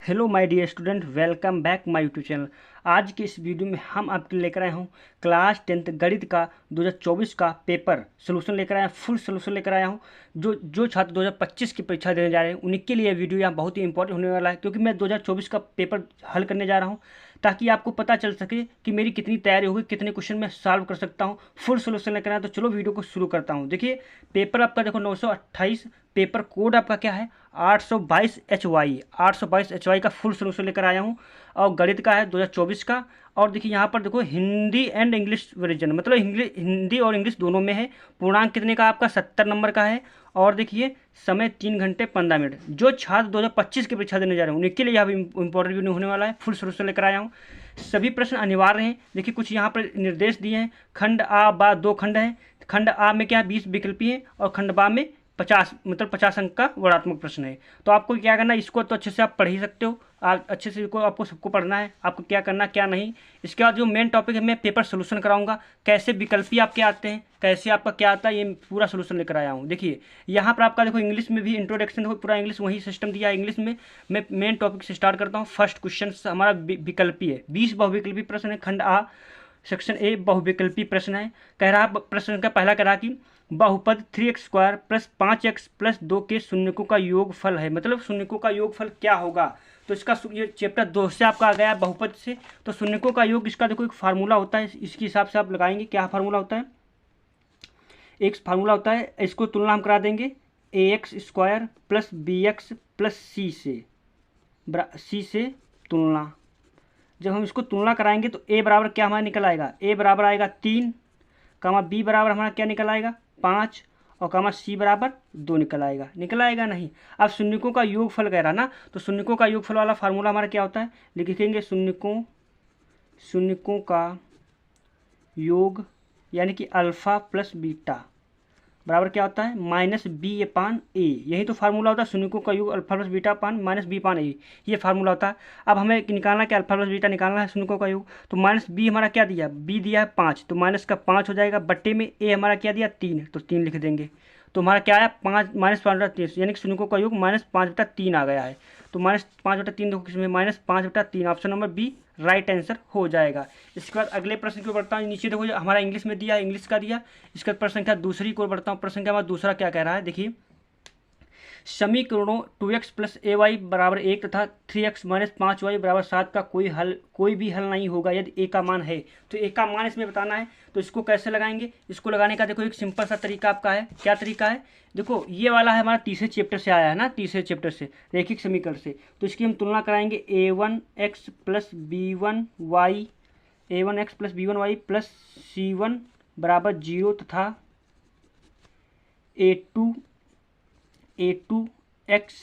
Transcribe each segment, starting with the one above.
Hello my dear student, welcome back my YouTube channel. आज के इस वीडियो में हम आपके लिए लेकर आए हूँ क्लास 10th गणित का 2024 का पेपर सोल्यूशन लेकर आया हूँ। फुल सोल्यूशन लेकर आया हूँ। जो छात्र 2025 की परीक्षा देने जा रहे हैं उनके लिए वीडियो यहाँ बहुत ही इंपॉर्टेंट होने वाला है, क्योंकि मैं 2024 का पेपर हल करने जा रहा हूँ, ताकि आपको पता चल सके कि मेरी कितनी तैयारी होगी, कितने क्वेश्चन मैं सॉल्व कर सकता हूँ। फुल सोल्यूशन लेकर आया। तो चलो वीडियो को शुरू करता हूँ। देखिए, पेपर आपका देखो 928, पेपर कोड आपका क्या है 822HY। 822HY का फुल सोल्यूशन लेकर आया हूँ, और गणित का है 2024 का। और देखिए यहाँ पर देखो, हिंदी एंड इंग्लिश वर्जन, मतलब हिंदी और इंग्लिश दोनों में है। पूर्णांक कितने का आपका 70 नंबर का है। और देखिए समय 3 घंटे 15 मिनट। जो छात्र 2025 की परीक्षा देने जा रहे हैं उनके लिए यहाँ भी इंपॉर्टेंट वीडियो होने वाला है। फुल सोल्यूशन लेकर आया हूँ। सभी प्रश्न अनिवार्य हैं। देखिए कुछ यहाँ पर निर्देश दिए हैं। खंड आ बा 2 खंड हैं। खंड आ में क्या है 20 विकल्पी है, और खंड बा में 50, मतलब 50 अंक का वर्णात्मक प्रश्न है। तो आपको क्या करना है, इसको तो अच्छे से आप पढ़ ही सकते हो। अच्छे से इसको आपको सबको पढ़ना है, आपको क्या करना क्या नहीं। इसके बाद जो मेन टॉपिक है, मैं पेपर सोल्यूशन कराऊंगा। कैसे विकल्पी आपके आते हैं, कैसे आपका क्या आता है, ये पूरा सोल्यूशन लेकर आया हूँ। देखिए यहाँ पर आपका देखो इंग्लिश में भी इंट्रोडक्शन हो, पूरा इंग्लिश वही सिस्टम दिया है इंग्लिश में। मैं मेन टॉपिक से स्टार्ट करता हूँ। फर्स्ट क्वेश्चन हमारा विकल्पी है। 20 बहुविकल्पी प्रश्न है। खंड आ सेक्शन ए बहुविकल्पी प्रश्न है। कह रहा प्रश्न का पहला कह रहा कि बहुपद 3x² प्लस 5x प्लस 2 के शून्यकों का योगफल है। मतलब शून्यकों का योगफल क्या होगा। तो इसका ये चैप्टर 2 से आपका आ गया बहुपद से। तो शून्यकों का योग, इसका देखो एक फार्मूला होता है, इसके हिसाब से आप लगाएंगे। क्या फार्मूला होता है, एक फार्मूला होता है, इसको तुलना हम करा देंगे ax² plus bx plus c से तुलना। जब हम इसको तुलना कराएंगे तो a बराबर क्या हमारा निकल आएगा, a बराबर आएगा 3, कामा b बराबर हमारा क्या निकल आएगा 5, और कामा c बराबर 2 निकल आएगा नहीं। अब शून्यकों का योगफल कह रहा ना, तो शून्यकों का योगफल वाला फार्मूला हमारा क्या होता है, लिखेंगे शून्यकों का योग, यानी कि अल्फा प्लस बीटा बराबर क्या होता है -b/a। यही तो फार्मूला होता है, शून्यकों का योग अल्फा प्लस बीटा पान -b/a, ये फार्मूला होता है। अब हमें निकालना क्या, अल्फा प्लस बीटा निकालना है शून्यकों का योग। तो -b हमारा क्या दिया, b दिया है 5, तो माइनस का 5 हो जाएगा, बट्टे में a हमारा क्या दिया 3, तो 3 लिख देंगे। तो हमारा क्या आया 5 -5/3, यानी कि शून्यकों का योग -5/3 आ गया है। तो -5/3 देखो किसमें, -5/3, option number B right answer हो जाएगा। इसके बाद अगले प्रश्न की ओर बढ़ता हूँ। नीचे देखो जो हमारा इंग्लिश में दिया है, इंग्लिश का दिया। इसका प्रश्न संख्या दूसरी की ओर बढ़ता हूँ। प्रश्न संख्या हमारा दूसरा क्या कह रहा है, देखिए समीकरणों 2x प्लस ay बराबर 1 तथा 3x माइनस 5y बराबर 7 का कोई भी हल नहीं होगा यदि a का मान है। तो a का मान इसमें बताना है। तो इसको कैसे लगाएंगे, इसको लगाने का देखो एक सिंपल सा तरीका आपका है। क्या तरीका है, देखो ये वाला है हमारा तीसरे चैप्टर से आया है ना, तीसरे चैप्टर से रैखिक समीकरण से। तो इसकी हम तुलना कराएंगे a1x plus b1y plus c1 बराबर 0 तथा a2x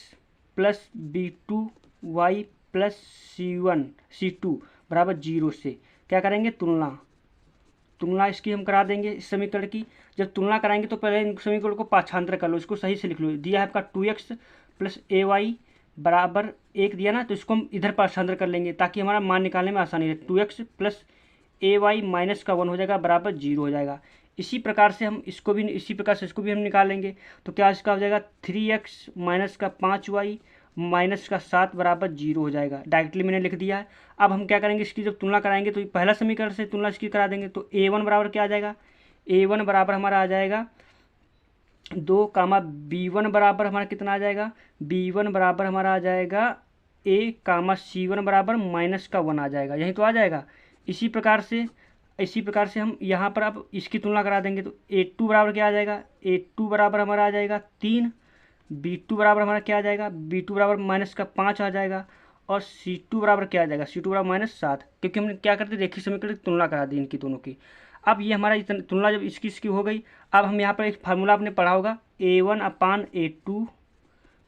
plus b2y plus c2 बराबर 0 से क्या करेंगे, तुलना इसकी हम करा देंगे इस समीकरण की। जब तुलना कराएंगे तो पहले इन समीकरण को पाछांतर कर लो, इसको सही से लिख लो। दिया है आपका 2x प्लस ay बराबर 1 दिया ना, तो इसको हम इधर पाछांतर कर लेंगे ताकि हमारा मान निकालने में आसानी रहे। 2x प्लस ay माइनस का 1 हो जाएगा, बराबर 0 हो जाएगा। इसी प्रकार से इसको भी हम निकालेंगे। तो क्या इसका हो जाएगा 3x माइनस का 5y माइनस का 7 बराबर 0 हो जाएगा। डायरेक्टली मैंने लिख दिया है। अब हम क्या करेंगे, इसकी जब तुलना कराएंगे तो पहला समीकरण से तुलना इसकी करा देंगे। तो a1 बराबर क्या आ जाएगा, a1 बराबर हमारा आ जाएगा 2, कामा b1 बराबर हमारा कितना आ जाएगा, b1 बराबर हमारा आ जाएगा a, कामा c1 बराबर -1 आ जाएगा। यही तो आ जाएगा। इसी प्रकार से हम यहाँ पर अब इसकी तुलना करा देंगे। तो a2 बराबर क्या आ जाएगा, a2 बराबर हमारा आ जाएगा 3, b2 बराबर हमारा क्या आ जाएगा, b2 बराबर -5 आ जाएगा, और c2 बराबर क्या आ जाएगा, c2 बराबर -7, क्योंकि हमने क्या करते रेखिक समीकरण की तुलना करा दी इनकी दोनों की। अब ये हमारा तुलना जब इसकी हो गई, अब हम यहाँ पर एक फार्मूला आपने पढ़ा होगा a1/a2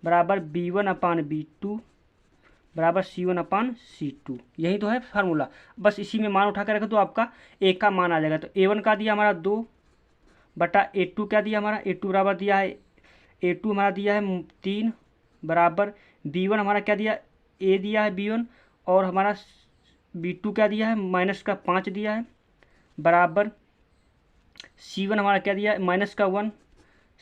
बराबर b1/b2 बराबर c1/c2, यही तो है फार्मूला। बस इसी में मान उठा कर रखो तो आपका a का मान आ जाएगा। तो a1 का दिया हमारा 2 बटा a2 क्या दिया हमारा, a2 बराबर दिया है a2 हमारा दिया है 3 बराबर b1 हमारा क्या दिया, a दिया है b1, और हमारा b2 क्या दिया है -5 दिया है, बराबर c1 हमारा क्या दिया है -1,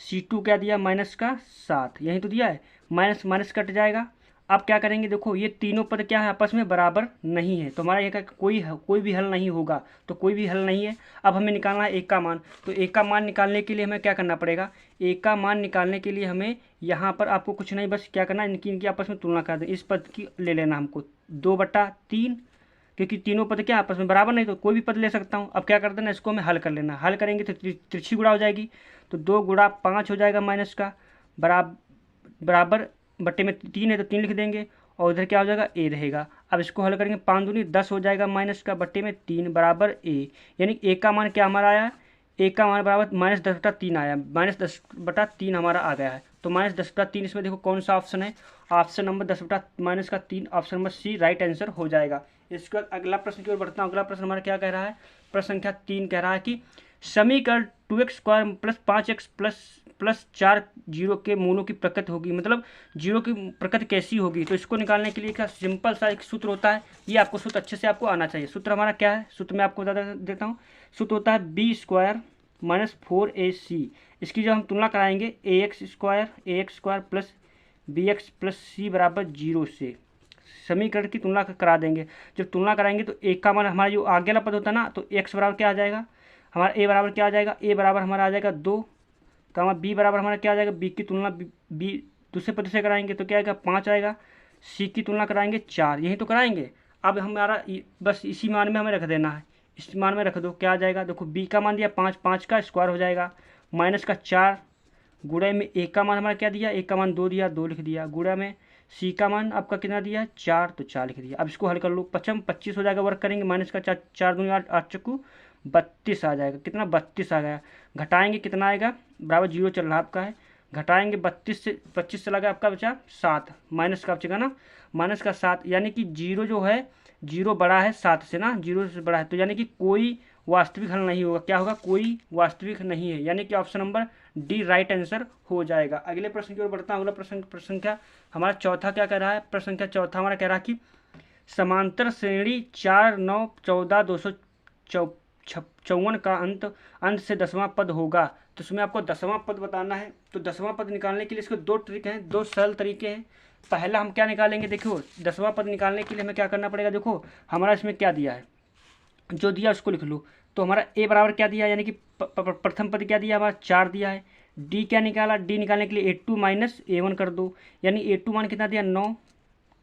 c2 क्या दिया -7, यही तो दिया है। माइनस माइनस कट जाएगा, अब क्या करेंगे, देखो ये तीनों पद क्या है, आपस में बराबर नहीं है, तो हमारा ये का कोई भी हल नहीं होगा, तो कोई भी हल नहीं है। अब हमें निकालना है एक का मान, तो एक का मान निकालने के लिए हमें क्या करना पड़ेगा, एक का मान निकालने के लिए हमें यहाँ पर आपको कुछ नहीं, बस क्या करना है, इनकी आपस में तुलना कर दें। इस पद की ले लेना हमको 2/3, क्योंकि तीनों पद क्या आपस में बराबर नहीं, तो कोई भी पद ले सकता हूँ। अब क्या कर देना, इसको हमें हल कर लेना, हल करेंगे तो तिरछी गुणा हो जाएगी, तो 2 × 5 हो जाएगा माइनस का, बराबर बट्टे में 3 है तो 3 लिख देंगे, और उधर क्या हो जाएगा, ए रहेगा। अब इसको हल करेंगे, 5 दूनी 10 हो जाएगा माइनस का, बट्टे में 3 बराबर ए, यानी ए का मान क्या हमारा आया, ए का मान बराबर -10/3 आया, -10/3 हमारा आ गया है। तो -10/3 इसमें देखो कौन सा ऑप्शन है, option number -3, option number C right answer हो जाएगा। इसके बाद अगला प्रश्न की ओर बढ़ता हूँ। अगला प्रश्न हमारा क्या कह रहा है, प्रश्न संख्या 3 कह रहा है कि समीकरण 2x² + 5x + 4 जीरो के मूलों की प्रकृति होगी, मतलब जीरो की प्रकृति कैसी होगी। तो इसको निकालने के लिए क्या सिंपल सा एक सूत्र होता है, ये आपको सूत्र अच्छे से आपको आना चाहिए। सूत्र हमारा क्या है, सूत्र मैं आपको बता देता हूँ। सूत्र होता है b² - 4ac। इसकी जब हम तुलना कराएंगे ax² + bx + c बराबर 0 से समीकरण की तुलना करा देंगे। जब तुलना कराएंगे तो एक का मान हमारा जो आगे वाला पद होता है ना, तो x बराबर क्या आ जाएगा हमारा, a बराबर क्या आ जाएगा, a बराबर हमारा आ जाएगा 2, b बराबर हमारा क्या आ जाएगा, b की तुलना b दूसरे पद से कराएंगे तो क्या आएगा 5 आएगा, c की तुलना कराएंगे 4, यही तो कराएंगे। अब हमारा बस इसी मान में हमें रख देना है, इस मान में रख दो, क्या आ जाएगा, देखो b का मान दिया 5, 5 का स्क्वायर हो जाएगा, माइनस का 4, गुणा में a का मान हमारा क्या दिया, a का मान 2 दिया, 2 लिख दिया, गुणा में c का मान आपका कितना दिया 4, तो 4 लिख दिया। अब इसको हल कर लो, 25 हो जाएगा, वर्क करेंगे, माइनस का 4, 4 दूनी 8, 8 चक्कू 32 आ जाएगा, कितना 32 आ गया। घटाएंगे कितना आएगा, बराबर 0 चल रहा आपका है, घटाएंगे 32 से 25 से लगा आपका बचा 7, माइनस का बचेगा ना, माइनस का 7, यानी कि जीरो जो है, जीरो बड़ा है 7 से ना, जीरो से बड़ा है, तो यानी कि कोई वास्तविक हल नहीं होगा। क्या होगा, कोई वास्तविक नहीं है, यानी कि option number D right answer हो जाएगा। अगले प्रश्न की ओर बढ़ता हूँ। अगला प्रश्न संख्या हमारा चौथा क्या कह रहा है, प्रश्न संख्या चौथा हमारा कह रहा है कि समांतर श्रेणी 4, 9, 14, 254 का अंत से 10वां पद होगा। तो उसमें आपको 10वां पद बताना है। तो 10वां पद निकालने के लिए इसके दो ट्रिक हैं, दो सरल तरीके हैं। पहला हम क्या निकालेंगे, देखो 10वां पद निकालने के लिए हमें क्या करना पड़ेगा, देखो हमारा इसमें क्या दिया है, जो दिया उसको लिख लो। तो हमारा ए बराबर क्या दिया, यानी कि प्रथम पद क्या दिया हमारा 4 दिया है। डी क्या निकाला, डी निकालने के लिए A2 - A1 कर दो, यानी A2 मान कितना दिया 9,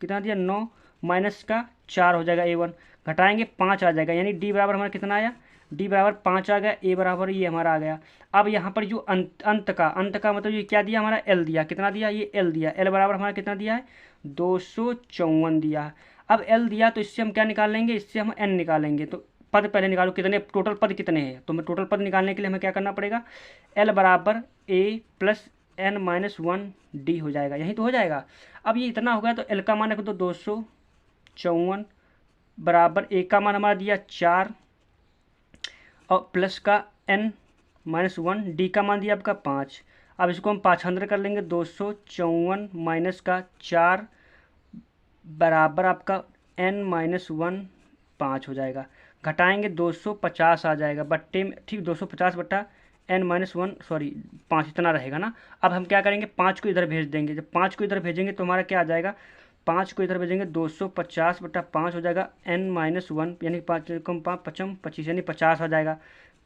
कितना दिया 9, माइनस का 4 हो जाएगा A1, घटाएंगे 5 आ जाएगा, यानी डी बराबर हमारा कितना आया, डी बराबर 5 आ गया, ए बराबर ये हमारा आ गया। अब यहाँ पर जो अंत का मतलब ये क्या दिया हमारा एल दिया, कितना दिया ये एल दिया, एल बराबर हमारा कितना दिया है 254 दिया है। अब एल दिया तो इससे हम क्या निकाल लेंगे, इससे हम एन निकालेंगे। तो पद पहले निकालो, कितने टोटल पद कितने हैं, तो टोटल पद निकालने के लिए हमें क्या करना पड़ेगा, एल बराबर ए प्लस n - 1 डी हो जाएगा, यही तो हो जाएगा। अब ये इतना हो गया तो एल का मान रख दो 254 बराबर ए का मान हमारा दिया 4 और प्लस का n - 1, डी का मान दिया आपका 5। अब इसको हम 500 कर लेंगे, 254 माइनस का 4 बराबर आपका n - 1 5 हो जाएगा, घटाएंगे 250 आ जाएगा, बट्टे में ठीक 250 बट्टा n - 1 सॉरी 5 इतना रहेगा ना। अब हम क्या करेंगे, 5 को इधर भेज देंगे, जब 5 को इधर भेजेंगे तो हमारा क्या आ जाएगा, 5 को इधर भेजेंगे 250 बट्टा 5 हो जाएगा n - 1, यानी 5 कम 5 55 25 यानी 50 आ जाएगा।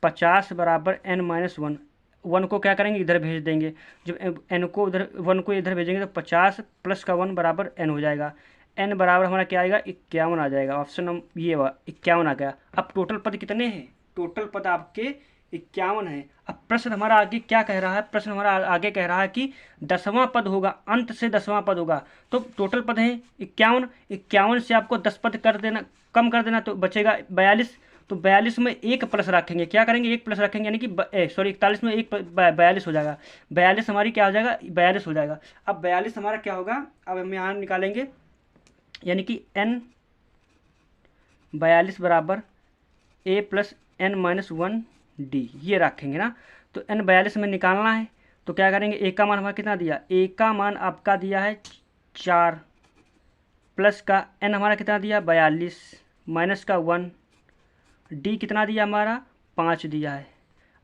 50 बराबर n - 1, 1 को क्या करेंगे इधर भेज देंगे, जब n को उधर 1 को इधर भेजेंगे तो 50 प्लस का 1 बराबर n हो जाएगा। n बराबर हमारा क्या आएगा 51 आ जाएगा, ऑप्शन नंबर ये 51 आ गया। अब टोटल पद कितने हैं, टोटल पद आपके 51 है। अब प्रश्न हमारा आगे क्या कह रहा है, प्रश्न हमारा आगे कह रहा है कि 10वां पद होगा, अंत से 10वां पद होगा। तो टोटल पद है 51, 51 से आपको 10 पद कर देना, कम कर देना, तो बचेगा 42। तो 42 में एक प्लस रखेंगे, क्या करेंगे एक प्लस रखेंगे, यानी कि सॉरी 41 में एक 42 हो जाएगा, 42 हमारी क्या हो जाएगा 42 हो जाएगा। अब 42 हमारा क्या होगा, अब हम यहाँ निकालेंगे, यानी कि n 42 बराबर a प्लस n - 1 डी ये रखेंगे ना। तो n 42 में निकालना है, तो क्या करेंगे, ए का मान हमारा कितना दिया, ए का मान आपका दिया है 4 प्लस का n हमारा कितना दिया 42 माइनस का 1, डी कितना दिया हमारा 5 दिया है।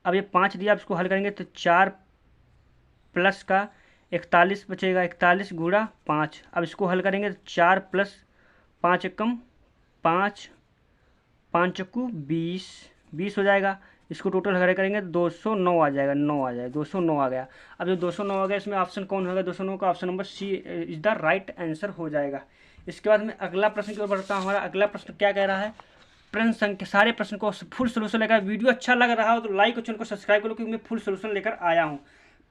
अब ये 5 दिया, अब इसको हल करेंगे तो 4 प्लस का 41 बचेगा, 41 गुणा 5। अब इसको हल करेंगे तो 4 प्लस 5 एकम 5, 5 चक्कू 20, 20 हो जाएगा। इसको टोटल हल करेंगे तो 209 आ जाएगा, 9 आ जाएगा, 209 आ गया। अब जो 209 आ गया इसमें ऑप्शन कौन होगा? 209 का option number C is the right answer हो जाएगा। इसके बाद मैं अगला प्रश्न की ओर बढ़ता हूँ। हमारा अगला प्रश्न क्या कह रहा है? प्रश्न संख्या, सारे प्रश्न को फुल सोल्यूशन लेकर, वीडियो अच्छा लग रहा हो तो लाइक और चैनल को सब्सक्राइब करो क्योंकि मैं फुल सोल्यूशन लेकर आया हूँ।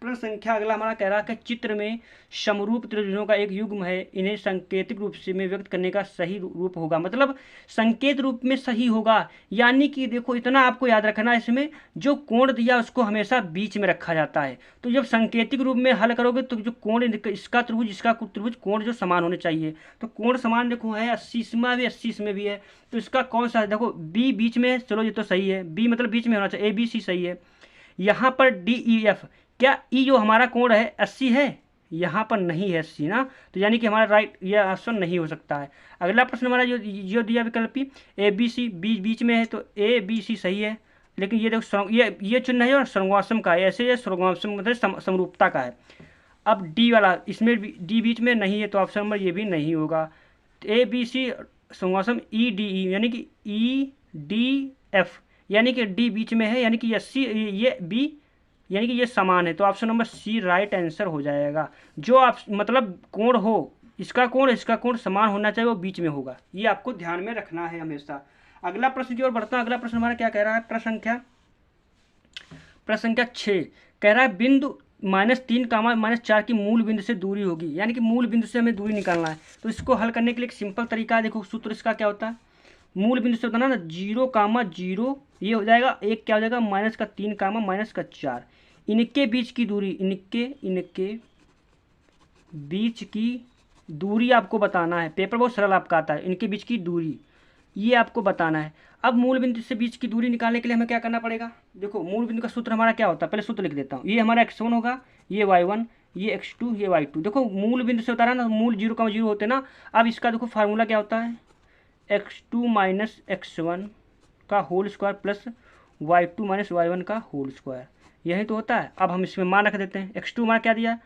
प्रश्न संख्या अगला हमारा कह रहा है कि चित्र में समरूप त्रिभुजों का एक युग्म है, इन्हें सांकेतिक रूप से में व्यक्त करने का सही रूप होगा। मतलब संकेत रूप में सही होगा, यानी कि देखो इतना आपको याद रखना है, इसमें जो कोण दिया उसको हमेशा बीच में रखा जाता है। तो जब सांकेतिक रूप में हल करोगे तो जो कोण, इसका त्रिभुज इसका त्रिभुज कोण जो समान होने चाहिए, तो कोण समान देखो है 80, इसमें भी 80, इसमें भी है। तो इसका कौन सा है? देखो बी बीच में है, चलो ये तो सही है, बी मतलब बीच में होना चाहिए, ए बी सी सही है। यहाँ पर डी ई एफ, क्या ई जो हमारा कोण है 80 है? यहाँ पर नहीं है 80 ना, तो यानी कि हमारा राइट ये ऑप्शन नहीं हो सकता है। अगला प्रश्न हमारा जो दिया विकल्पी ए बी सी, बीच में है, तो ए बी सी सही है। लेकिन ये देखो ये चिन्ह है और सर्वाश्रम का है, ऐसे ये सर्वाश्रम मतलब समरूपता का है। अब डी वाला, इसमें डी बीच में नहीं है तो ऑप्शन नंबर ये भी नहीं होगा। A B C सर्वाश्रम E D E, यानी कि ई डी एफ, यानी कि डी बीच में है, यानी कि ये बी, यानी कि ये समान है, तो option number C right answer हो जाएगा। जो आप मतलब कोण हो, इसका कोण समान होना चाहिए, वो बीच में होगा, ये आपको ध्यान में रखना है हमेशा। अगला प्रश्न की ओर बढ़ता है। अगला प्रश्न हमारा क्या कह रहा है? प्रश्न संख्या 6 कह रहा है बिंदु -3 -4 की मूल बिंदु से दूरी होगी, यानी कि मूल बिंदु से हमें दूरी निकालना है। तो इसको हल करने के लिए एक सिंपल तरीका है, देखो सूत्र इसका क्या होता है? मूल बिंदु से होता है ना 0, ये हो जाएगा, एक क्या हो जाएगा -3, -4। इनके बीच की दूरी, इनके बीच की दूरी आपको बताना है। पेपर बहुत सरल आपका आता है, इनके बीच की दूरी ये आपको बताना है। अब मूल बिंदु से बीच की दूरी निकालने के लिए हमें क्या करना पड़ेगा? देखो मूल बिंदु का सूत्र हमारा क्या होता है, पहले सूत्र लिख देता हूँ। ये हमारा x1 होगा, ये y1, ये x2, ये y2। देखो मूल बिंदु से होता है ना, मूल 0, 0 होते ना। अब इसका देखो फार्मूला क्या होता है? x2 - x1 का whole square plus y2 - y1 का होल स्क्वायर, यही तो होता है। अब हम इसमें मान रख देते हैं। x2 हमारा क्या दिया?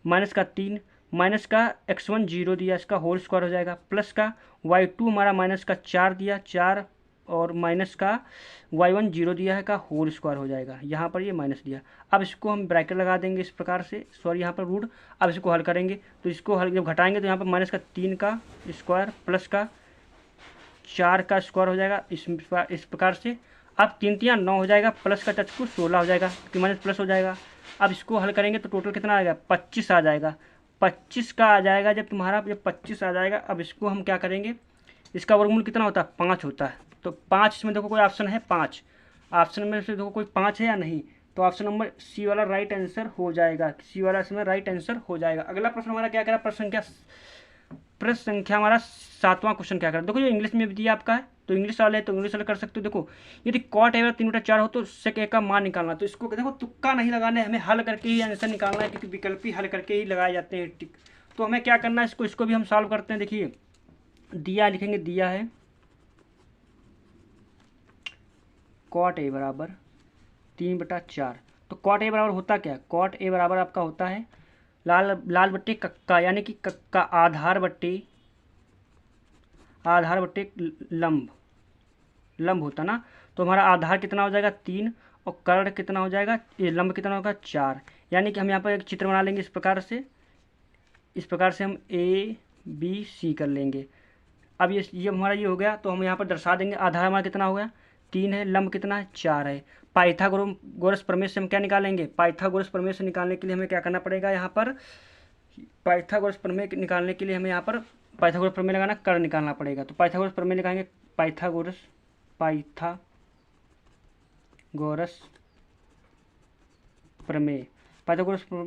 -3, माइनस का x1 0 दिया, इसका होल स्क्वायर हो जाएगा, प्लस का y2 हमारा -4 दिया, 4, और माइनस का y1 0 दिया है का होल स्क्वायर हो जाएगा। यहाँ पर ये माइनस दिया। अब इसको हम ब्रैकेट लगा देंगे इस प्रकार से, सॉरी यहाँ पर रूट। अब इसको हल करेंगे तो इसको हल जब घटाएंगे तो यहाँ पर -3 का स्क्वायर प्लस का 4 का स्क्वायर हो जाएगा, इस प्रकार से। अब 3 3 9 हो जाएगा, प्लस का टच को 16 हो जाएगा, कि माइनस प्लस हो जाएगा। अब इसको हल करेंगे तो टोटल कितना आएगा? 25 आ जाएगा। 25 का आ जाएगा, जब 25 आ जाएगा। अब इसको हम क्या करेंगे? इसका वर्गमूल कितना होता है? 5 होता है। तो 5, इसमें देखो कोई ऑप्शन है 5, ऑप्शन में से देखो कोई 5 है या नहीं, तो ऑप्शन नंबर सी वाला राइट आंसर हो जाएगा, सी वाला इसमें राइट आंसर हो जाएगा। अगला प्रश्न हमारा क्या करा? प्रश्न संख्या हमारा 7वां क्वेश्चन क्या करा? देखो जो इंग्लिश में भी दिया आपका है, तो इंग्लिश वाले है तो इंग्लिश वाले कर सकते हो। देखो यदि cot a 3/4 हो तो sec a का मान निकालना। तो इसको देखो तुक्का नहीं लगाना है, हमें हल करके ही आंसर निकालना है, क्योंकि विकल्पी हल करके ही लगाए जाते हैं टिक। तो हमें क्या करना है, इसको भी हम सॉल्व करते हैं। देखिए दिया लिखेंगे, दिया है cot a बराबर 3/4। तो cot a बराबर होता क्या? cot a बराबर आपका होता है लाल बट्टे कक्का, यानी कि कक्का आधार बट्टे लंब होता ना। तो हमारा आधार कितना हो जाएगा? 3, और कर्ण कितना हो जाएगा? ये लंब कितना होगा? 4। यानी कि हम यहाँ पर एक चित्र बना लेंगे इस प्रकार से हम ए बी सी कर लेंगे। अब ये हमारा ये हो गया, तो हम यहाँ पर दर्शा देंगे। आधार हमारा कितना हो गया? 3 है, लंब कितना है? 4 है। पाइथागोरस प्रमेय से हम क्या निकालेंगे? पाइथागोरस प्रमेय से निकालने के लिए हमें क्या करना पड़ेगा? यहाँ पर पाइथागोरस प्रमेय निकालने के लिए हमें यहाँ पर पाइथागोरस प्रमेय लगाना, कर्ण निकालना पड़ेगा। तो पाइथागोरस प्रमेय निकालेंगे, पाइथागोरस प्रमेय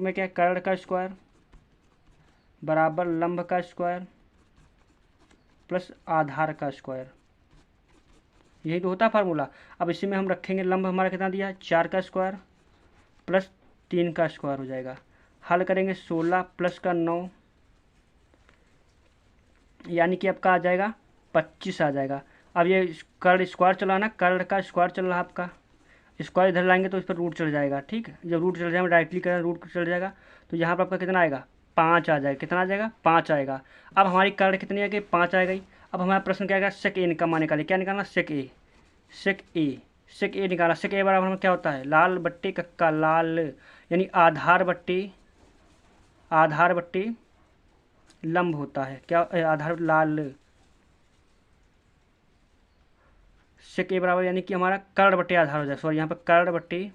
क्या है? कर्ण का स्क्वायर बराबर लंब का स्क्वायर प्लस आधार का स्क्वायर, यही तो होता है फार्मूला। अब इसी में हम रखेंगे लंब हमारा कितना दिया? 4 का स्क्वायर प्लस 3 का स्क्वायर हो जाएगा। हल करेंगे 16 प्लस का 9, यानी कि आपका आ जाएगा 25 आ जाएगा। अब ये कर्ण स्क्वायर चला ना, कर्ण का स्क्वायर चल रहा है आपका। स्क्वायर इधर लाएंगे तो इस पर रूट चढ़ जाएगा। ठीक है, जब रूट चढ़ जाएगा डायरेक्टली करें रूट चढ़ जाएगा, तो यहाँ पर आपका कितना आएगा 5 आ जाएगा। कितना आ जाएगा 5 आएगा। अब हमारी कर्ण कितनी आ गई 5 आ गई। अब हमारा प्रश्न क्या आएगा सेक ए का मान निकाले। क्या निकालना सेक ए, सेक ए, सेक ए निकाला। सेक ए बराबर हमें क्या होता है लाल बट्टे कक्का लाल, यानी आधार बट्टे लंब होता है। क्या आधार लाल, सेक ए बराबर यानी कि हमारा कर्ण बट्टे आधार हो जाएगा। सॉरी यहाँ पर कर्ण बट्टे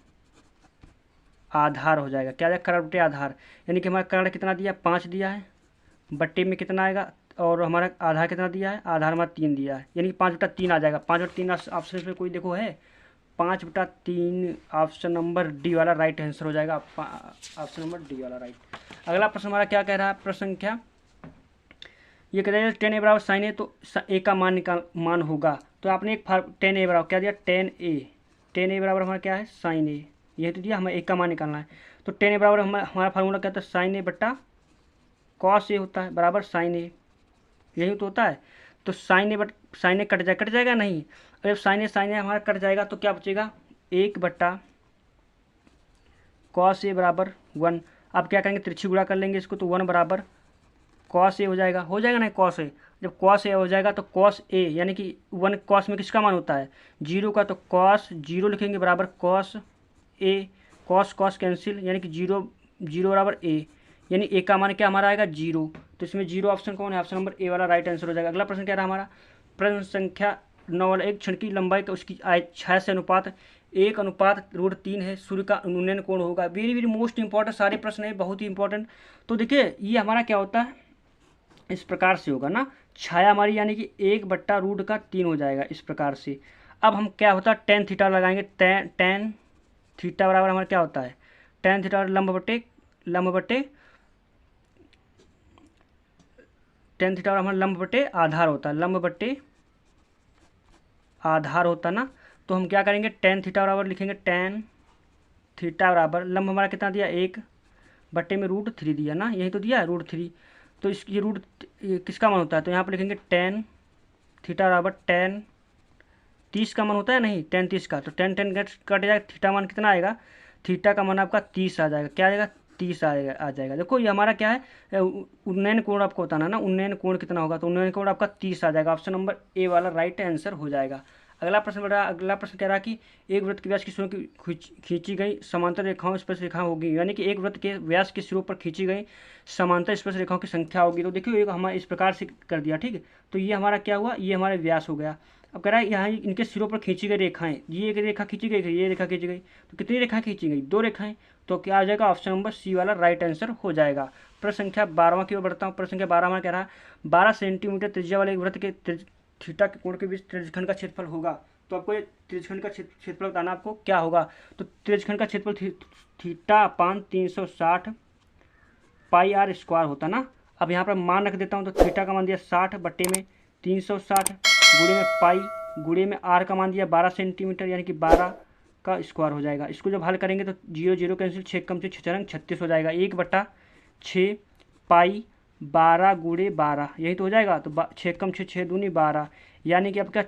आधार हो जाएगा। क्या जाएगा कर्ण बट्टे आधार, यानी कि हमारा कर्ण कितना दिया 5 दिया है, बट्टे में कितना आएगा और हमारा आधार कितना दिया है, आधार हमारा 3 दिया है, यानी कि 5/3 आ जाएगा। 5/3 ऑप्शन इसमें कोई देखो है 5/3, ऑप्शन नंबर डी वाला राइट आंसर हो जाएगा। ऑप्शन नंबर डी वाला राइट। अगला प्रश्न हमारा क्या कह रहा है, प्रश्न संख्या ये कह रहा है 10 ए बराबर साइन ए, तो ए का मान होगा। तो आपने एक 10 ए बराबर क्या दिया 10 ए बराबर हमारा क्या है साइन ए, यही तो दिया, हमें ए का मान निकालना है। तो 10 ए बराबर हमारा फार्मूला क्या होता है साइन ए बट्टा कॉस ए होता है, बराबर साइन ए, यही तो होता है। तो साइन ए कट जाएगा नहीं। अगर साइन ए हमारा कट जाएगा तो क्या बचेगा 1 बट्टा कॉस ए बराबर 1। अब क्या करेंगे तिरछी गुणा कर लेंगे इसको, तो 1 बराबर कॉस ए हो जाएगा नहीं कॉस ए। जब कॉस ए हो जाएगा तो कॉस ए यानी कि 1 कॉस में किसका मान होता है 0 का, तो कॉस 0 लिखेंगे बराबर कॉस ए, कॉस कैंसिल, यानी कि 0 बराबर ए, यानी ए का मान क्या हमारा आएगा 0। तो इसमें 0 ऑप्शन कौन है, ऑप्शन नंबर ए वाला राइट आंसर हो जाएगा। अगला प्रश्न क्या रहा हमारा, प्रश्न संख्या 9 वाला, एक क्षण की लंबाई का उसकी छाया से अनुपात 1/√3 है, सूर्य का उन्नयन कोण होगा। वेरी वेरी मोस्ट इंपॉर्टेंट सारे प्रश्न है, बहुत ही इंपॉर्टेंट। तो देखिए ये हमारा क्या होता है इस प्रकार से होगा ना, छाया हमारी यानी कि 1/√3 हो जाएगा इस प्रकार से। अब हम क्या होता है टेन थीटा लगाएंगे, टेन थीटा बराबर हमारा क्या होता है टेन थीटा टेन थीटा हमारा लंब बटे आधार होता है, लंब बटे आधार होता ना। तो हम क्या करेंगे टेन थीटा बराबर लिखेंगे, टेन थीटा बराबर लंब हमारा कितना दिया 1 बट्टे में √3 दिया ना, यही तो दिया √3। तो ये रूट किसका मान होता है, तो यहाँ पर लिखेंगे टेन थीटा बराबर टेन 30 का मान होता है नहीं, टेन 30 का, तो टेन कट जाएगा, थीटा मान कितना आएगा, थीटा का मान आपका 30 आ जाएगा। क्या आएगा 30 आ जाएगा। देखो ये हमारा क्या है उन्नयन कोण आपको बताना ना, उन्नयन कोण कितना होगा, तो उन्नयन कोण आपका 30 आ जाएगा। ऑप्शन नंबर ए वाला राइट आंसर हो जाएगा। अगला प्रश्न कह रहा कि एक वृत्त के व्यास की सिरों की खींची गई समांतर रेखाओं स्पर्श रेखा होगी, यानी कि एक वृत्त के व्यास के सिरों पर खींची गई समांतर स्पर्श रेखाओं की संख्या होगी। तो देखिए एक हमारा इस प्रकार से कर दिया, ठीक है। तो ये हमारा क्या हुआ, ये हमारा व्यास हो गया। अब कह रहा है यहाँ इनके सिरों पर खींची गई रेखाएं, ये एक रेखा खींची गई, ये रेखा खींची गई, तो कितनी रेखाएं खींची गई 2 रेखाएं। तो क्या आ जाएगा ऑप्शन नंबर सी वाला राइट आंसर हो जाएगा। प्रश्न संख्या 12 की ओर बढ़ता हूँ। प्रश्न संख्या 12 में कह रहा है 12 सेंटीमीटर त्रिज्या वाले एक वृत्त के थीटा के कोण के बीच त्रिज्यखंड का क्षेत्रफल होगा। तो आपको ये त्रिज्यखंड का क्षेत्रफल बताना आपको क्या होगा। तो त्रिज्यखंड का क्षेत्रफल theta upon 360 pi R square होता ना। अब यहाँ पर मान रख देता हूँ, तो थीटा का मान दिया 60 बट्टे में 360 गुणे में पाई गुणे में आर का मान दिया 12 सेंटीमीटर, यानी कि 12 का स्क्वायर हो जाएगा। इसको जब हल करेंगे तो 0 0 कैंसिल, 6 कम से 6 36 हो जाएगा। 1/6 पाई 12 गुणे 12 यही तो हो जाएगा। तो 6 कम 6 6 दूनी 12, यानी कि आपका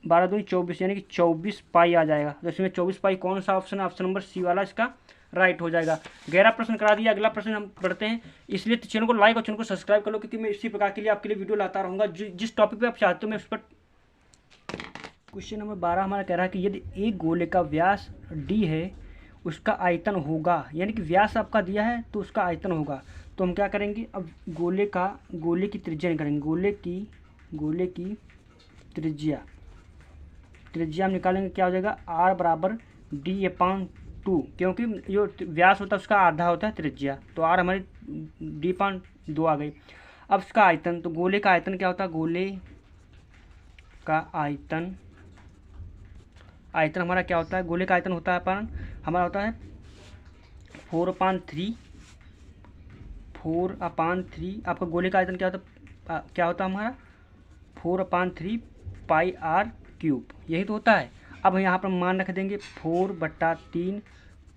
12 दूनी 24, यानी कि 24 पाई आ जाएगा। तो इसमें 24 पाई कौन सा ऑप्शन है, ऑप्शन नंबर सी वाला इसका राइट हो जाएगा। 11 प्रश्न करा दिया। अगला प्रश्न हम पढ़ते हैं, इसलिए चैनल को लाइक और चैनल को सब्सक्राइब कर लो, क्योंकि मैं इसी प्रकार के लिए आपके लिए वीडियो लाता रहूँगा। जिस टॉपिक पे आप चाहते हो मैं उस पर। क्वेश्चन नंबर 12 हमारा कह रहा है कि यदि एक गोले का व्यास d है उसका आयतन होगा, यानी कि व्यास आपका दिया है तो उसका आयतन होगा। तो हम क्या करेंगे, अब गोले की त्रिज्या निकालेंगे। गोले की त्रिज्या हम निकालेंगे, क्या हो जाएगा r बराबर d/2, क्योंकि जो व्यास होता है उसका आधा होता है त्रिज्या, तो r हमारी d/2 आ गई। अब इसका आयतन, तो गोले का आयतन क्या होता है, गोले का आयतन हमारा क्या होता है, गोले का आयतन होता है हमारा होता है 4/3 आपका गोले का आयतन क्या होता है हमारा 4/3 पाई r क्यूब, यही तो होता है। अब यहाँ पर मान रख देंगे 4/3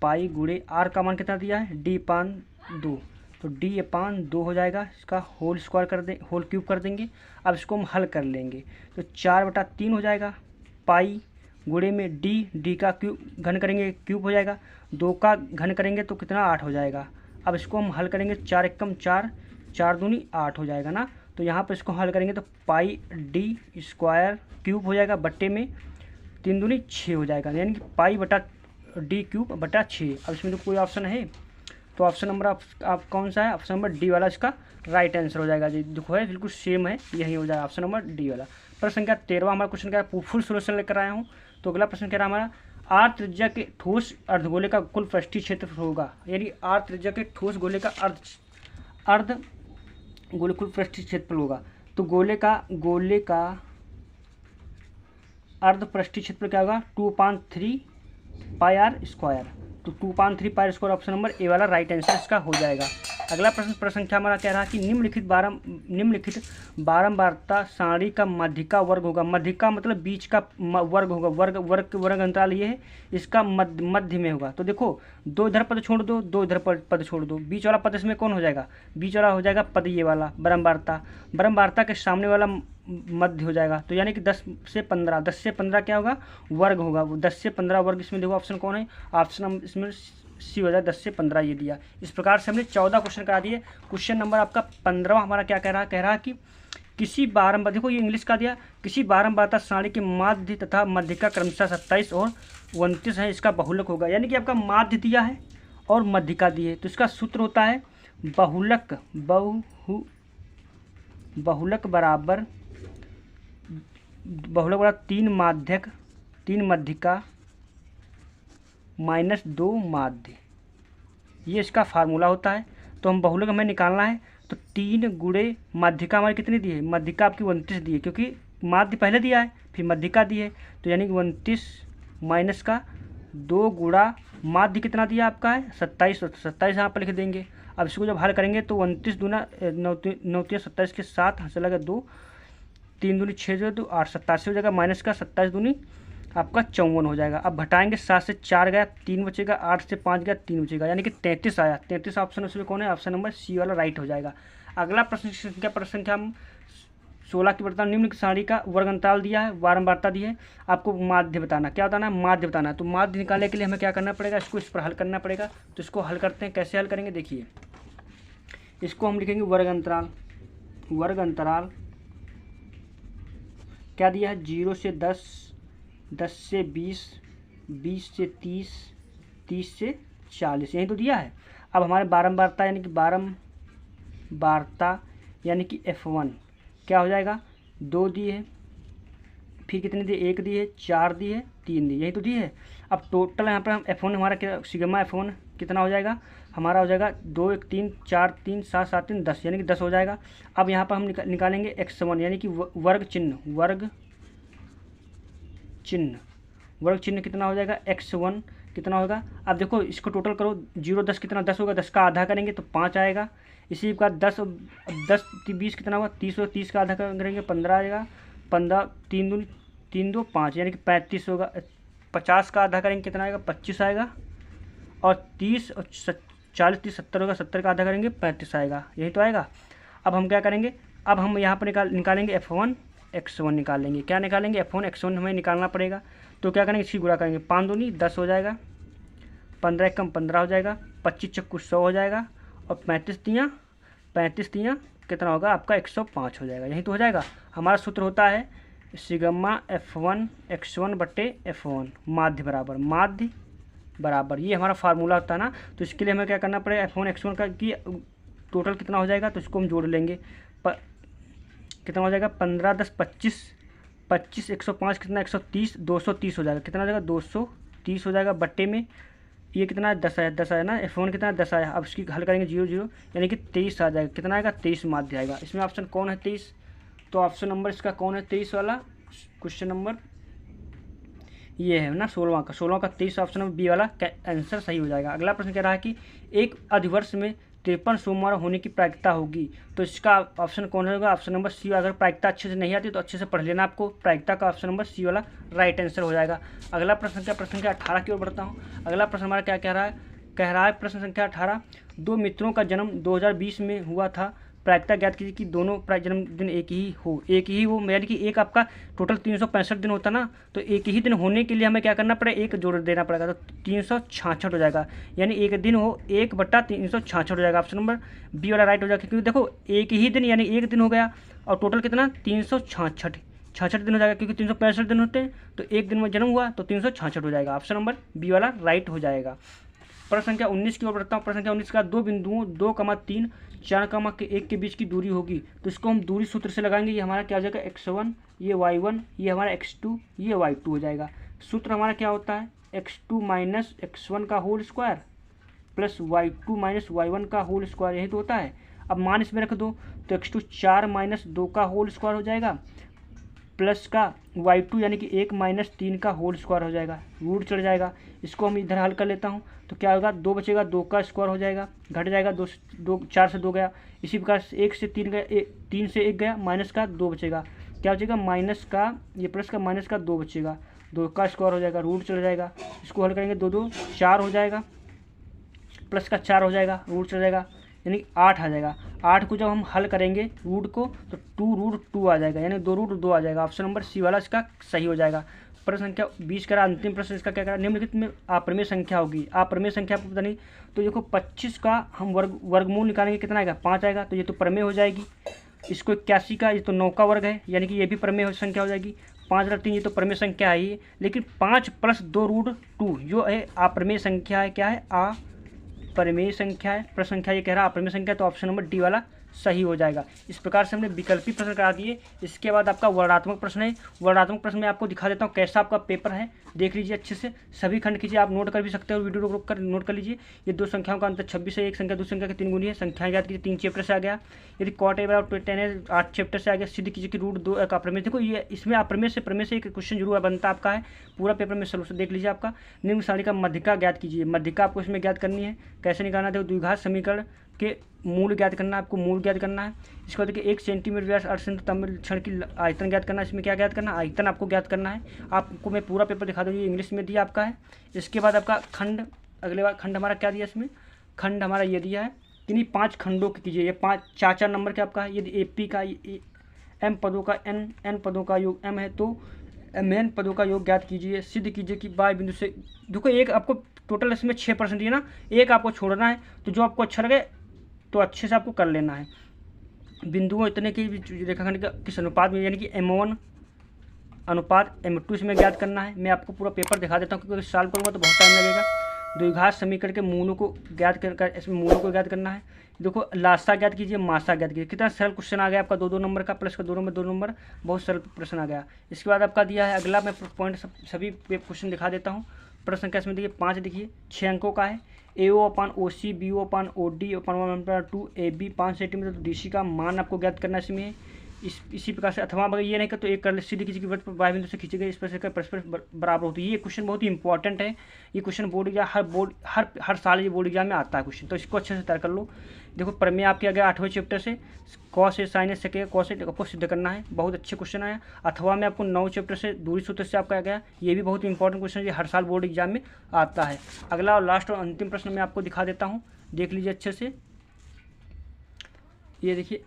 पाई गुणे r का मान कितना दिया है d/2, तो d/2 हो जाएगा। इसका होल क्यूब कर देंगे। अब इसको हम हल कर लेंगे, तो 4/3 हो जाएगा पाई गुणे में डी का क्यूब घन करेंगे क्यूब हो जाएगा, 2 का घन करेंगे तो कितना 8 हो जाएगा। अब इसको हम हल करेंगे, 4 एकम 4, 4 दूनी 8 हो जाएगा ना। तो यहाँ पर इसको हल करेंगे तो पाई डी स्क्वायर क्यूब हो जाएगा, बट्टे में 3 दूनी 6 हो जाएगा, यानी कि पाई बटा डी क्यूब बटा 6। अब इसमें तो कोई ऑप्शन है, तो ऑप्शन नंबर आप कौन सा है, ऑप्शन नंबर डी वाला इसका राइट आंसर हो जाएगा जी। देखो है बिल्कुल सेम है, यही हो जाएगा ऑप्शन नंबर डी वाला। प्रश्न संख्या 13 हमारा क्वेश्चन क्या है, फुल सोल्यूशन लेकर आया हूँ। तो अगला प्रश्न क्या रहा हमारा, आर त्रिज्या के ठोस अर्धगोले का कुल पृष्ठीय क्षेत्रफल होगा, यानी आर त्रिज्या के ठोस गोले का अर्ध गोले कुल पृष्ठीय क्षेत्रफल होगा। तो गोले का अर्ध पृष्ठीय क्षेत्रफल क्या होगा, 2/3 पाई आर स्क्वायर। तो 2/3 pi square option number A वाला राइट आंसर इसका हो जाएगा। अगला प्रश्न संख्या हमारा कह रहा है कि निम्नलिखित बारंबारता सारणी का माध्यिका वर्ग होगा। माध्यिका मतलब बीच का वर्ग होगा, वर्ग अंतराल ये है, इसका मध्य में होगा। तो देखो 2 इधर पद छोड़ दो, 2 इधर पद छोड़ दो, बीच वाला पद इसमें कौन हो जाएगा, बीच वाला हो जाएगा पद ये वाला बारंबारता के सामने वाला मध्य हो जाएगा। तो यानी कि 10 से 15 क्या होगा, वर्ग होगा। 10 से 15 वर्ग इसमें देखो ऑप्शन कौन है, ऑप्शन इसमें सी हो जाए, 10 से 15 ये दिया। इस प्रकार से हमने 14 क्वेश्चन करा दिए। क्वेश्चन नंबर आपका 15वां हमारा क्या कह रहा है कि किसी बारंबार, देखो ये इंग्लिश का दिया, किसी बारंबारता सारणी के माध्य तथा मध्यिका क्रमशः 27 और 29 है, इसका बहुलक होगा। यानी कि आपका माध्य दिया है और मध्यिका दी है, तो इसका सूत्र होता है बहुलक बराबर 3 मध्यिका -2 माध्य, ये इसका फार्मूला होता है। तो हम बहुलक हमें निकालना है, तो 3 गुणे मध्यिका हमारी कितनी दी है, मध्यिका आपकी 29 दी है, क्योंकि माध्य पहले दिया है फिर मध्यिका दी है। तो यानी कि 29 माइनस का 2 गुणा माध्य कितना दिया आपका है 27, 27 यहाँ पर लिख देंगे। अब इसको जब हल करेंगे तो 29 दूना 9 27 के साथ चलेगा 2, 3 दूनी 6 जो 2 8 87 हो जाएगा, माइनस का 27 दूनी आपका 54 हो जाएगा। अब घटाएंगे, 7 से 4 गया 3 बचेगा, 8 से 5 गया 3 बचेगा, यानी कि 33 आया। 33 ऑप्शन उसमें कौन है, ऑप्शन नंबर सी वाला राइट हो जाएगा। अगला प्रश्न संख्या हम 16 की बताना, निम्न सारणी का वर्ग अंतराल दिया है, बारंबारता दी है, आपको माध्य बताना, क्या बताना है, माध्य बताना है। तो माध्य निकालने के लिए हमें क्या करना पड़ेगा, इसको इस पर हल करना पड़ेगा। तो इसको हल करते हैं, कैसे हल करेंगे देखिए, इसको हम लिखेंगे वर्ग अंतराल क्या दिया है, 0 से 10, 10 से 20, 20 से 30, 30 से 40, यही तो दिया है। अब हमारे बारंबारता यानी कि F1 क्या हो जाएगा, 2 दी है, फिर कितनी दी, 1 दी है, 4 दी है, 3 दी, यही तो दी है। अब टोटल यहाँ पर हम F1 हमारा क्या, सिग्मा F1 कितना हो जाएगा, हमारा हो जाएगा 2 1 3 4 3 7 7 3 10, यानी कि 10 हो जाएगा। अब यहाँ पर हम निकालेंगे X1, यानी कि वर्ग चिन्ह कितना हो जाएगा, X1 कितना होगा। अब देखो इसको टोटल करो, 0 10 कितना, 10 होगा, 10 का आधा करेंगे तो 5 आएगा। इसी का 10 20 कितना होगा, 30 होगा, 30 का आधा करेंगे 15 आएगा, 15 3 2 5, यानी कि 35 होगा। 50 का आधा करेंगे कितना आएगा, 25 आएगा। और 30 और 40 30 70 होगा, 70 का आधा करेंगे 35 आएगा, यही तो आएगा। अब हम क्या करेंगे, अब हम यहाँ पर निकालेंगे F1 X1 निकालेंगे, क्या निकालेंगे, F1 X1 हमें निकालना पड़ेगा। तो क्या करेंगे, इसकी गुणा करेंगे, 5 दूनी 10 हो जाएगा, 15 एकम 15 हो जाएगा, 25 चक्कू 100 हो जाएगा, और 35 तियाँ कितना होगा आपका 105 हो जाएगा, यही तो हो जाएगा। हमारा सूत्र होता है सिग्मा F1 X1 बट्टे F1, माध्य बराबर ये हमारा फार्मूला होता है ना। तो इसके लिए हमें क्या करना पड़ेगा, F1 X1 का कि टोटल कितना हो जाएगा, तो इसको हम जोड़ लेंगे, कितना हो जाएगा, 15 10 25 25 105 कितना 130 230 हो जाएगा, कितना हो जाएगा 230 हो जाएगा, बट्टे में ये कितना 10 आया ना, F1 कितना 10 आया। अब इसकी हल करेंगे 0 0, यानी कि 23 आ जाएगा, कितना आएगा 23 माध्य आएगा। इसमें ऑप्शन कौन है 23, तो ऑप्शन नंबर इसका कौन है 23 वाला, क्वेश्चन नंबर ये है ना 16 का 23 ऑप्शन नंबर बी वाला आंसर सही हो जाएगा। अगला प्रश्न कह रहा है कि एक अधिवर्ष में 53 सोमवार होने की प्रायिकता होगी, तो इसका ऑप्शन कौन होगा, ऑप्शन नंबर सी। अगर प्रायिकता अच्छे से नहीं आती तो अच्छे से पढ़ लेना, आपको प्रायिकता का ऑप्शन नंबर सी वाला राइट आंसर हो जाएगा। अगला प्रश्न संख्या 18 की ओर बढ़ता हूँ। अगला प्रश्न हमारा क्या कह रहा है प्रश्न संख्या 18, 2 मित्रों का जन्म 2020 में हुआ था, प्रायिकता ज्ञात कीजिए कि दोनों जन्मदिन एक ही हो, यानी कि एक आपका टोटल 365 दिन होता ना, तो एक ही दिन होने के लिए हमें क्या करना पड़ेगा, एक जोड़ देना पड़ेगा, तो 366 हो जाएगा, यानी एक दिन हो 1/366 हो जाएगा। ऑप्शन नंबर बी वाला राइट हो जाएगा, क्योंकि देखो एक ही दिन यानी एक दिन हो गया और टोटल कितना 366 दिन हो जाएगा, क्योंकि 365 दिन होते हैं, तो एक दिन में जन्म हुआ तो 366 हो जाएगा। ऑप्शन नंबर बी वाला राइट हो जाएगा। प्रश्न संख्या 19 की ओर बढ़ता हूँ। प्रश्न संख्या 19 का दो बिंदुओं 2,3 4,1 के बीच की दूरी होगी, तो इसको हम दूरी सूत्र से लगाएंगे। ये हमारा क्या हो जाएगा x1, ये y1, ये हमारा x2, ये y2 हो जाएगा। सूत्र हमारा क्या होता है, x2 माइनस x1 का whole square plus y2 minus y1 का होल स्क्वायर, यही तो होता है। अब मान इसमें रख दो तो x2 4 माइनस 2 का होल स्क्वायर हो जाएगा, प्लस का y2 यानी कि 1 माइनस 3 का होल स्क्वायर हो जाएगा, रूट चढ़ जाएगा। इसको हम इधर हल कर लेता हूँ, तो क्या होगा, 2 बचेगा, 2 का स्क्वायर हो जाएगा, घट जाएगा, 4 से 2 गया। इसी प्रकार से 1 से 3 गया, 3 से 1 गया, माइनस का 2 बचेगा, क्या बचेगा, माइनस का ये प्लस का माइनस का 2 बचेगा, 2 का स्क्वायर हो जाएगा, रूट चढ़ जाएगा। इसको हल करेंगे, 2 2 4 हो जाएगा, प्लस का 4 हो जाएगा, रूट चढ़ जाएगा, यानी 8 आ जाएगा। 8 को जब हम हल करेंगे रूट को तो 2√2 आ जाएगा, यानी 2√2 आ जाएगा। ऑप्शन नंबर सी वाला इसका सही हो जाएगा। प्रश्न संख्या 20 करा, अंतिम प्रश्न इसका क्या करा, निम्नलिखित में अप्रमेय संख्या होगी। अप्रमेय संख्या आपको पता नहीं, तो देखो 25 का हम वर्गमूल निकालेंगे, कितना आएगा, 5 आएगा, तो ये तो प्रमेय हो जाएगी। इसको 81 का, ये तो 9 का वर्ग है, यानी कि ये भी प्रमेय संख्या हो जाएगी। 5/3 ये तो प्रमेय संख्या है ही, लेकिन 5 + 2√2 जो है अप्रमेय संख्या है। क्या है, अपरिमेय संख्या है। प्रश्न संख्या ये कह रहा है अपरिमेय संख्या, तो ऑप्शन नंबर डी वाला सही हो जाएगा। इस प्रकार से हमने विकल्पी प्रश्न करा दिए। इसके बाद आपका वर्णात्मक प्रश्न है। वर्णात्मक प्रश्न में आपको दिखा देता हूँ कैसा आपका पेपर है, देख लीजिए अच्छे से, सभी खंड कीजिए, आप नोट कर भी सकते हो, वीडियो को रोक कर नोट कर लीजिए। ये दो संख्याओं का अंतर 26 है, एक संख्या दूसरी संख्या के 3 गुनी है। संख्याएं याद कीजिए, 3 चैप्टर से आ गया। यदि cot a = 10 है, 8 चैप्टर से आ गया। सिद्ध कीजिए कि √2 एक अप्रमेय। देखो ये इसमें अप्रमेय से प्रमेय से एक क्वेश्चन जरूर बनता आपका है, पूरा पेपर में सोल्यूशन देख लीजिए आपका। निम्न सारणी का मध्यिका ज्ञात कीजिए। मध्यिका आपको इसमें ज्ञात करनी है, कैसे निकालना, देखो द्विघात समीकरण के मूल ज्ञात करना है, आपको मूल ज्ञात करना है। इसको देखिए 1 सेंटीमीटर व्यास 8 सेंटीमीटर तमिल क्षण की आयतन ज्ञात करना है। इसमें क्या ज्ञात करना है, आयतन आपको ज्ञात करना है। आपको मैं पूरा पेपर दिखा दूँ, ये इंग्लिश में दिया आपका है। इसके बाद आपका खंड, अगले बार खंड हमारा क्या दिया, इसमें खंड हमारा ये दिया है, किन्हीं 5 खंडों की कीजिए। ये 4 नंबर के आपका है। यदि एपी का m पदों का n पदों का योग m है, तो mn पदों का योग ज्ञात कीजिए। सिद्ध कीजिए कि बाय बिंदु से, देखो एक आपको टोटल इसमें 6% दिए ना, एक आपको छोड़ना है, तो जो आपको अच्छा लगे तो अच्छे से आपको कर लेना है। बिंदुओं इतने की रेखाखंड का किस अनुपात में, यानी कि m1 अनुपात m2 इसमें ज्ञात करना है। मैं आपको पूरा पेपर दिखा देता हूँ, क्योंकि सॉल्व करूँगा तो बहुत टाइम लगेगा। द्विघात समीकरण के मूलों को ज्ञात कर, इसमें मूलों को ज्ञात करना है। देखो लासा ज्ञात कीजिए, मासा ज्ञात कीजिए। कितना सरल क्वेश्चन आ गया आपका, 2 नंबर का, प्लस का 2 नंबर, बहुत सरल प्रश्न आ गया। इसके बाद आपका दिया है अगला, मैं पॉइंट सभी क्वेश्चन दिखा देता हूँ। प्रश्न संख्या इसमें देखिए 5 देखिए, 6 अंकों का है। AO/OC BO/OD/1/2 AB 5 सेंटीमीटर, तो DC का मान आपको ज्ञात करना है इसमें। इसी प्रकार से, अथवा अगर ये नहीं कर तो एक कर ले, सीधी किसी की वृत्त पर बाह्य बिंदु से खींचे गए इस पर से परस्पर बराबर होती है। ये क्वेश्चन बहुत ही इंपॉर्टेंट है। ये क्वेश्चन बोर्ड एग्जाम हर साल ये बोर्ड एग्जाम में आता है क्वेश्चन, तो इसको अच्छे से तैयार कर लो। देखो प्रमेय आपके आ गया 8वें चैप्टर से, cos A sign A sec A cos A आपको सिद्ध करना है, बहुत अच्छे क्वेश्चन आया। अथवा में आपको 9 चैप्टर से दूरी सूत्र से आपका आ गया, ये भी बहुत इंपॉर्टेंट क्वेश्चन है, ये हर साल बोर्ड एग्जाम में आता है। अगला और लास्ट और अंतिम प्रश्न मैं आपको दिखा देता हूँ, देख लीजिए अच्छे से। ये देखिए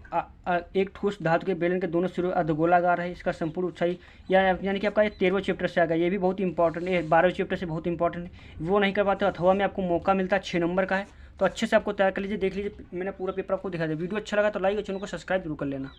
एक ठोस धातु के बेलन के दोनों सिरों अर्धगोलाकार है, इसका संपूर्ण ऊंचाई यानी कि आपका ये 13वें चैप्टर से आ गया। ये भी बहुत इंपॉर्टेंट है, 12वें चैप्टर से बहुत इंपॉर्टेंट है। वो नहीं कर पाते अथवा में आपको मौका मिलता है, 6 नंबर का है, तो अच्छे से आपको तैयार कर लीजिए। देख लीजिए, मैंने पूरा पेपर आपको दिखा दिया। वीडियो अच्छा लगा तो लाइक और चैनल को सब्सक्राइब जरूर कर लेना।